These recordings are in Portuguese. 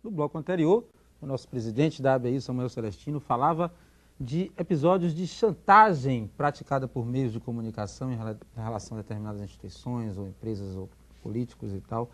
No bloco anterior, o nosso presidente da ABI, Samuel Celestino, falava de episódios de chantagem praticada por meios de comunicação em relação a determinadas instituições ou empresas ou políticos e tal.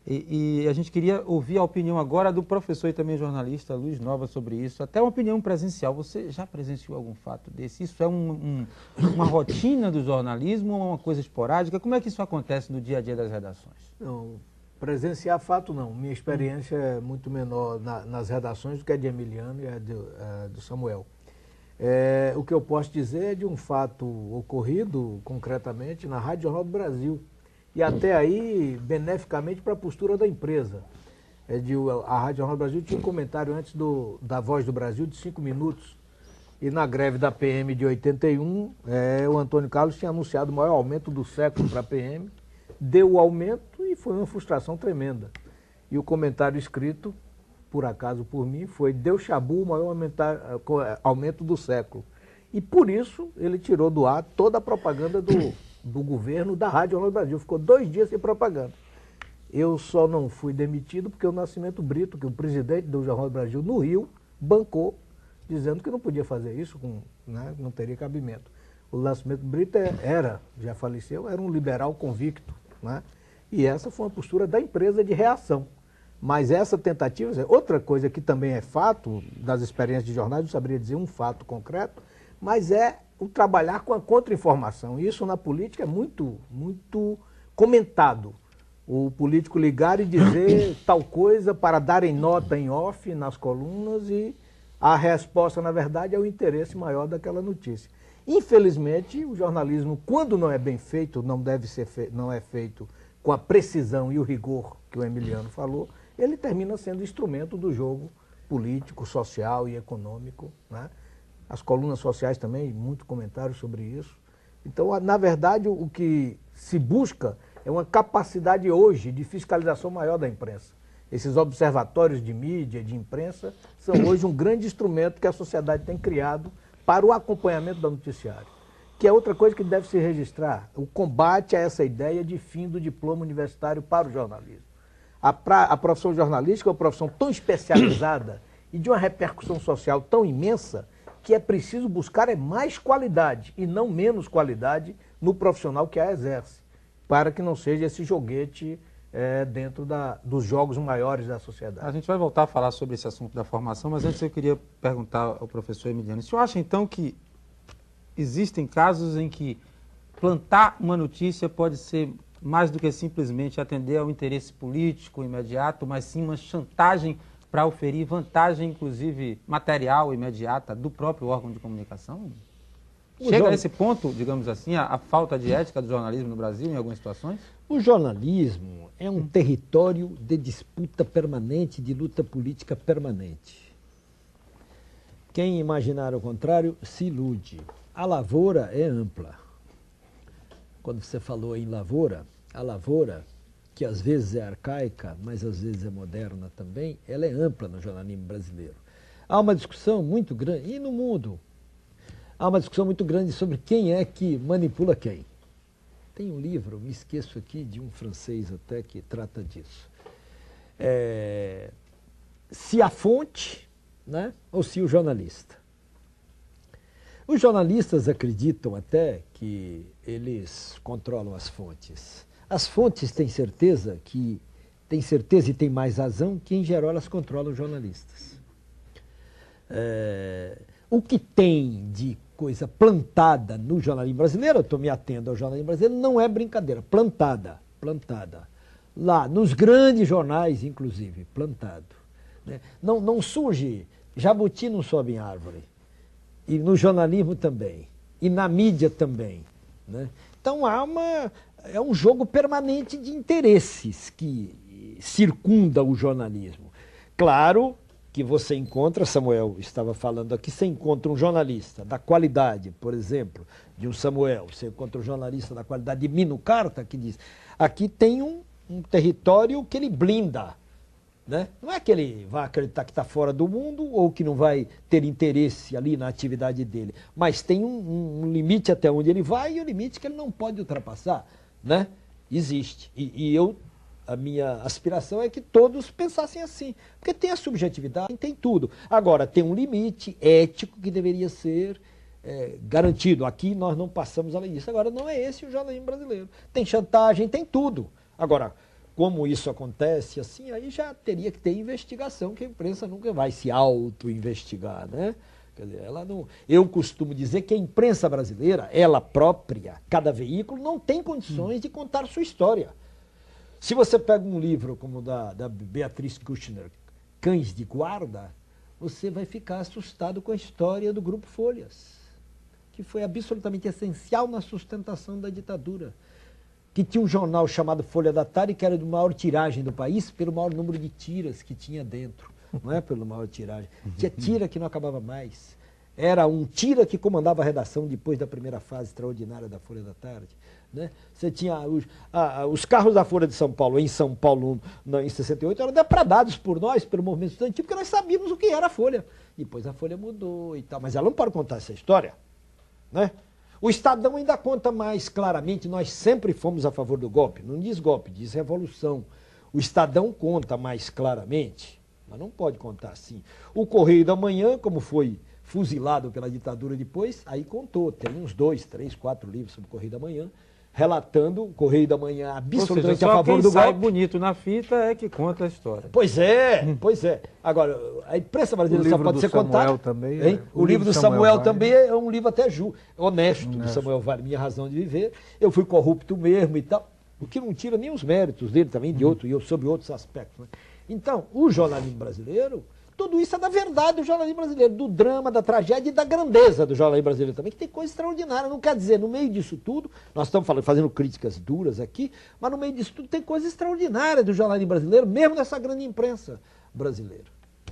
E a gente queria ouvir a opinião agora do professor e também jornalista Luiz Nova sobre isso, até uma opinião presencial. Você já presenciou algum fato desse? Isso é uma rotina do jornalismo ou uma coisa esporádica? Como é que isso acontece no dia a dia das redações? Não, presenciar fato não. Minha experiência é muito menor nas redações do que a de Emiliano e a do Samuel. O que eu posso dizer é de um fato ocorrido concretamente na Rádio Jornal do Brasil. E até aí, beneficamente para a postura da empresa. A Rádio Jornal do Brasil tinha um comentário antes da Voz do Brasil de 5 minutos. E na greve da PM de 81, o Antônio Carlos tinha anunciado o maior aumento do século para a PM, deu o aumento e foi uma frustração tremenda. E o comentário escrito, por acaso por mim, foi: deu chabu, o maior aumento do século. E por isso ele tirou do ar toda a propaganda do governo da Rádio Jornal do Brasil. Ficou 2 dias sem propaganda. Eu só não fui demitido porque o Nascimento Brito, que é o presidente do Jornal do Brasil no Rio, bancou, dizendo que não podia fazer isso, não teria cabimento. O Nascimento Brito já faleceu, era um liberal convicto, né? E essa foi uma postura da empresa de reação. Mas essa tentativa, outra coisa que também é fato das experiências de jornais, não saberia dizer um fato concreto, mas é o trabalhar com a contra-informação. Isso na política é muito, muito comentado. O político ligar e dizer tal coisa para darem nota em off nas colunas e a resposta, na verdade, é o interesse maior daquela notícia. Infelizmente, o jornalismo, quando não é bem feito, não é feito com a precisão e o rigor que o Emiliano falou, ele termina sendo instrumento do jogo político, social e econômico, né? As colunas sociais também, muito comentário sobre isso. Então, na verdade, o que se busca é uma capacidade hoje de fiscalização maior da imprensa. Esses observatórios de mídia, de imprensa, são hoje um grande instrumento que a sociedade tem criado para o acompanhamento do noticiário. Que é outra coisa que deve se registrar, o combate a essa ideia de fim do diploma universitário para o jornalismo. A profissão jornalística é uma profissão tão especializada e de uma repercussão social tão imensa que é preciso buscar mais qualidade e não menos qualidade no profissional que a exerce, para que não seja esse joguete dentro dos jogos maiores da sociedade. A gente vai voltar a falar sobre esse assunto da formação, mas antes eu queria perguntar ao professor Emiliano, o senhor acha então que existem casos em que plantar uma notícia pode ser mais do que simplesmente atender ao interesse político imediato, mas sim uma chantagem para oferir vantagem, inclusive material imediata, do próprio órgão de comunicação? Chega a esse ponto, digamos assim, a falta de ética do jornalismo no Brasil, em algumas situações? O jornalismo é um território de disputa permanente, de luta política permanente. Quem imaginar o contrário se ilude. A lavoura é ampla. Quando você falou em lavoura, a lavoura, que às vezes é arcaica, mas às vezes é moderna também, ela é ampla no jornalismo brasileiro. Há uma discussão muito grande, e no mundo, há uma discussão muito grande sobre quem é que manipula quem. Tem um livro, me esqueço aqui, de um francês até, que trata disso. Se a fonte, né, ou se o jornalista. Os jornalistas acreditam até que eles controlam as fontes. As fontes têm certeza e têm mais razão que, em geral, elas controlam os jornalistas. O que tem de coisa plantada no jornalismo brasileiro, eu estou me atendo ao jornalismo brasileiro, não é brincadeira, plantada. Lá, nos grandes jornais, inclusive, plantado. Né? Não surge, jabuti não sobe em árvore. E no jornalismo também. E na mídia também. Né? Então é um jogo permanente de interesses que circunda o jornalismo. Claro que você encontra, Samuel estava falando aqui, você encontra um jornalista da qualidade, por exemplo, de um Samuel, você encontra um jornalista da qualidade de Mino Carta, que diz, aqui tem um território que ele blinda. Né? Não é que ele vai acreditar que está fora do mundo ou que não vai ter interesse ali na atividade dele, mas tem um limite até onde ele vai e o limite que ele não pode ultrapassar. Né? Existe. E eu a minha aspiração é que todos pensassem assim. Porque tem a subjetividade, tem tudo. Agora, tem um limite ético que deveria ser garantido. Aqui nós não passamos além disso. Agora, não é esse o jornalismo brasileiro. Tem chantagem, tem tudo. Agora, como isso acontece assim, aí já teria que ter investigação, que a imprensa nunca vai se auto-investigar, né? Quer dizer, ela não... Eu costumo dizer que a imprensa brasileira, ela própria, cada veículo, não tem condições de contar sua história. Se você pega um livro como o da Beatriz Kushner, Cães de Guarda, você vai ficar assustado com a história do Grupo Folhas, que foi absolutamente essencial na sustentação da ditadura, que tinha um jornal chamado Folha da Tarde, que era de maior tiragem do país, pelo maior número de tiras que tinha dentro. Não é pelo maior tiragem. Tinha tira que não acabava mais. Era um tira que comandava a redação depois da primeira fase extraordinária da Folha da Tarde. Né? Você tinha os carros da Folha de São Paulo, em São Paulo, em 68, eram depredados por nós, pelo movimento estudantil, porque nós sabíamos o que era a Folha. Depois a Folha mudou e tal, mas ela não pode contar essa história. Né? O Estadão ainda conta mais claramente, nós sempre fomos a favor do golpe. Não diz golpe, diz revolução. O Estadão conta mais claramente, mas não pode contar assim. O Correio da Manhã, como foi fuzilado pela ditadura depois, aí contou. Tem uns 2, 3, 4 livros sobre o Correio da Manhã, relatando o Correio da Manhã absolutamente a favor do golpe. Sai bonito na fita é que conta a história. Pois é, pois é. Agora, a imprensa brasileira só pode ser contada. Também, o livro do Samuel também é um livro até honesto, do Samuel Vale, Minha Razão de Viver. Eu fui corrupto mesmo e tal, o que não tira nem os méritos dele também, sobre outros aspectos. Né? Então, o jornalismo brasileiro, tudo isso é da verdade do jornalismo brasileiro, do drama, da tragédia e da grandeza do jornalismo brasileiro também, que tem coisa extraordinária. Não quer dizer, no meio disso tudo, nós estamos fazendo críticas duras aqui, mas no meio disso tudo tem coisa extraordinária do jornalismo brasileiro, mesmo nessa grande imprensa brasileira.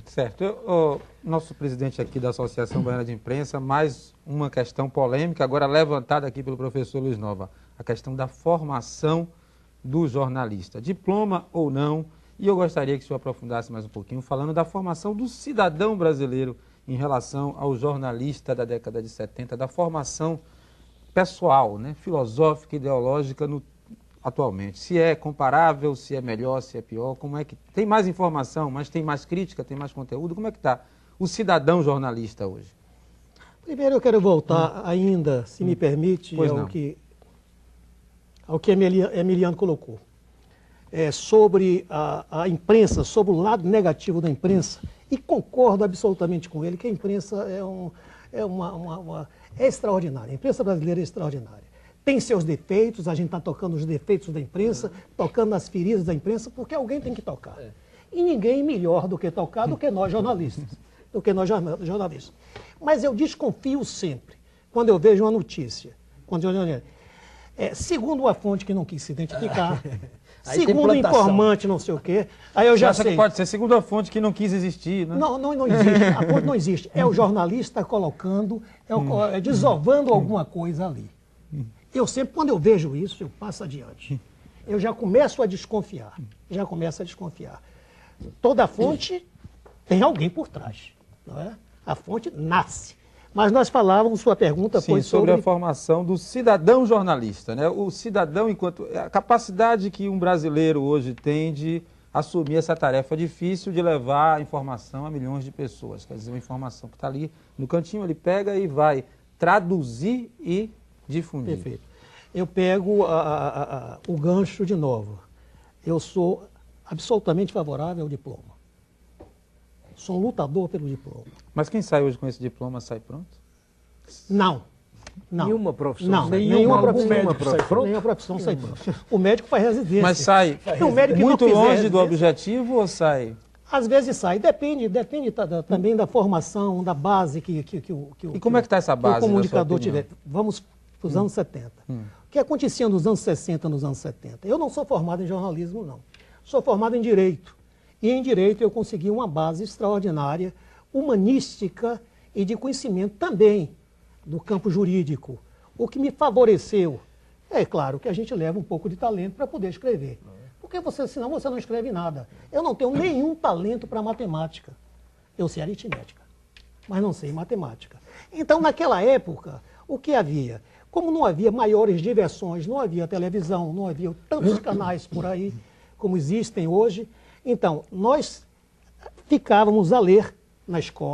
Certo. Nosso presidente aqui da Associação Baiana de Imprensa, mais uma questão polêmica, agora levantada aqui pelo professor Luiz Nova, a questão da formação do jornalista, diploma ou não. E eu gostaria que o senhor aprofundasse mais um pouquinho, falando da formação do cidadão brasileiro em relação ao jornalista da década de 70, da formação pessoal, né, filosófica, ideológica atualmente. Se é comparável, se é melhor, se é pior, como é que... Tem mais informação, mas tem mais crítica, tem mais conteúdo? Como é que está o cidadão jornalista hoje? Primeiro eu quero voltar ainda, se me permite, ao que Emiliano colocou. Sobre a imprensa, sobre o lado negativo da imprensa, e concordo absolutamente com ele que a imprensa é extraordinária, a imprensa brasileira é extraordinária. Tem seus defeitos, a gente está tocando os defeitos da imprensa, tocando nas feridas da imprensa, porque alguém tem que tocar. E ninguém melhor do que tocar do que nós jornalistas. Mas eu desconfio sempre, quando eu vejo uma notícia, segundo uma fonte que não quis se identificar, segundo um informante, não sei o quê. Aí eu já sei. Que pode ser segundo a fonte que não quis existir, né? Não existe. A fonte não existe. É o jornalista colocando, desovando alguma coisa ali. Eu sempre, quando eu vejo isso, eu passo adiante. Eu já começo a desconfiar. Toda fonte tem alguém por trás. Não é? A fonte nasce. Mas nós falávamos, sua pergunta foi sobre a formação do cidadão jornalista, né? O cidadão, a capacidade que um brasileiro hoje tem de assumir essa tarefa difícil de levar a informação a milhões de pessoas. Quer dizer, uma informação que está ali no cantinho, ele pega e vai traduzir e difundir. Perfeito. Eu pego o gancho de novo. Eu sou absolutamente favorável ao diploma. Sou um lutador pelo diploma. Mas quem sai hoje com esse diploma sai pronto? Não. Nenhuma profissão. Não, nenhuma profissão sai pronto. O médico faz residência. Mas sai muito longe do objetivo ou sai? Às vezes sai. Depende também da formação, da base que E como é que está essa base? O comunicador tiver. Vamos para os anos 70. O que acontecia nos anos 60, nos anos 70? Eu não sou formado em jornalismo, não. Sou formado em Direito. E em Direito eu consegui uma base extraordinária, humanística e de conhecimento também do campo jurídico. O que me favoreceu, é claro que a gente leva um pouco de talento para poder escrever. Porque senão você não escreve nada. Eu não tenho nenhum talento para matemática. Eu sei aritmética, mas não sei matemática. Então, naquela época, o que havia? Como não havia maiores diversões, não havia televisão, não havia tantos canais por aí, como existem hoje. Então, nós ficávamos a ler na escola.